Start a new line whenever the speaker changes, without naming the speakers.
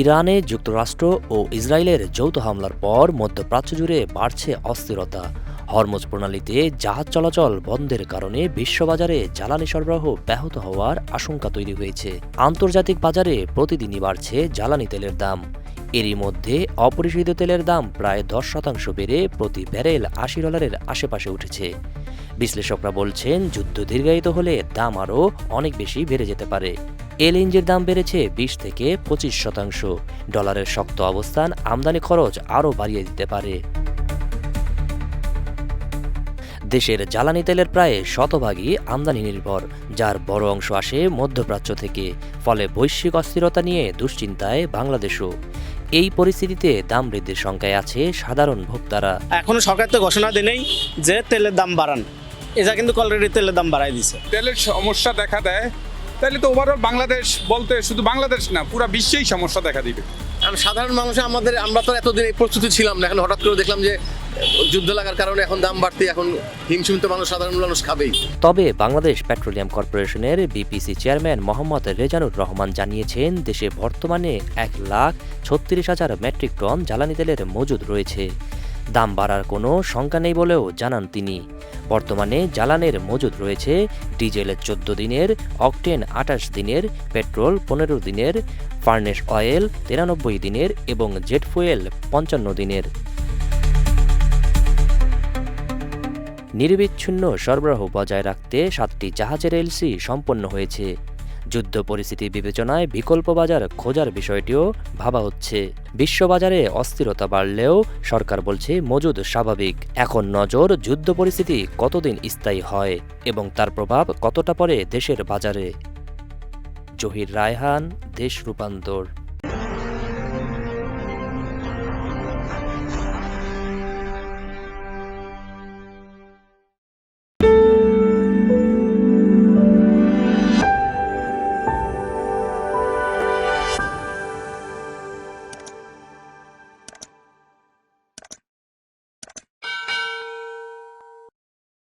ইরানে যুক্তরাষ্ট্র ও ইসরায়েলের যৌথ হামলার পর মধ্যপ্রাচ্য জুড়ে বাড়ছে অস্থিরতা। হরমুজ প্রণালীতে জাহাজ চলাচল বন্ধের কারণে বিশ্ববাজারে জ্বালানি সরবরাহ ব্যাহত হওয়ার আশঙ্কা তৈরি হয়েছে। আন্তর্জাতিক বাজারে প্রতিদিনই বাড়ছে জ্বালানি তেলের দাম। এরই মধ্যে অপরিশোধিত তেলের দাম প্রায় 10% বেড়ে প্রতি ব্যারেল $80 আশেপাশে উঠেছে। বিশ্লেষকরা বলছেন, যুদ্ধ দীর্ঘায়িত হলে দাম আরও অনেক বেশি বেড়ে যেতে পারে। এলএনজির দাম বেড়েছে 20 থেকে 25%। ডলারের শক্ত অবস্থান আমদানি খরচ আরও বাড়িয়ে দিতে পারে। দেশের জ্বালানি তেলের প্রায় শতভাগই আমদানি নির্ভর, যার বড় অংশ আসে মধ্যপ্রাচ্য থেকে। ফলে বৈশ্বিক অস্থিরতা নিয়ে দুশ্চিন্তায় বাংলাদেশও। এই পরিস্থিতিতে দাম বৃদ্ধির শঙ্কায় আছে সাধারণ ভোক্তারা।
এখনো সরকার তো ঘোষণা দেয়নি যে তেলের দাম বাড়ান, এটা কিন্তু অলরেডি তেলের দাম বাড়াই দিছে।
তেলের সমস্যা দেখা দেয়, তাহলে তো ওভারঅল বাংলাদেশ বলতে শুধু বাংলাদেশ না, পুরো বিশ্বেই সমস্যা দেখা দিবে।
কারণ সাধারণ মানুষ আমরা তো এতদিন প্রস্তুতি ছিলাম না, এখন হঠাৎ করে দেখলাম যে যুদ্ধ লাগার কারণে এখন দাম বাড়তে, এখন হিমশিম তো সাধারণ মানুষ খাবেই।
তবে বাংলাদেশ পেট্রোলিয়াম কর্পোরেশনের বিপিসি চেয়ারম্যান মোহাম্মদ রেজানুর রহমান জানিয়েছেন, দেশে বর্তমানে 1,36,000 মেট্রিক টন জ্বালানি তেলের মজুদ রয়েছে। দাম বাড়ার কোনো শঙ্কা নেই বলেও জানান তিনি। বর্তমানে জ্বালানির মজুদ রয়েছে ডিজেল 14 দিনের, অকটেন 28 দিনের, পেট্রোল 15 দিনের, ফার্নেস অয়েল 93 দিনের এবং জেট ফুয়েল 55 দিনের। নিরবিচ্ছিন্ন সরবরাহ বজায় রাখতে 7টি জাহাজের এলসি সম্পন্ন হয়েছে। যুদ্ধ পরিস্থিতি বিবেচনায় বিকল্প বাজার খোঁজার বিষয়টিও ভাবা হচ্ছে। বিশ্ববাজারে অস্থিরতা বাড়লেও সরকার বলছে মজুদ স্বাভাবিক। এখন নজর যুদ্ধ পরিস্থিতি কতদিন স্থায়ী হয় এবং তার প্রভাব কতটা পড়ে দেশের বাজারে। জহির রায়হান, দেশ রূপান্তর।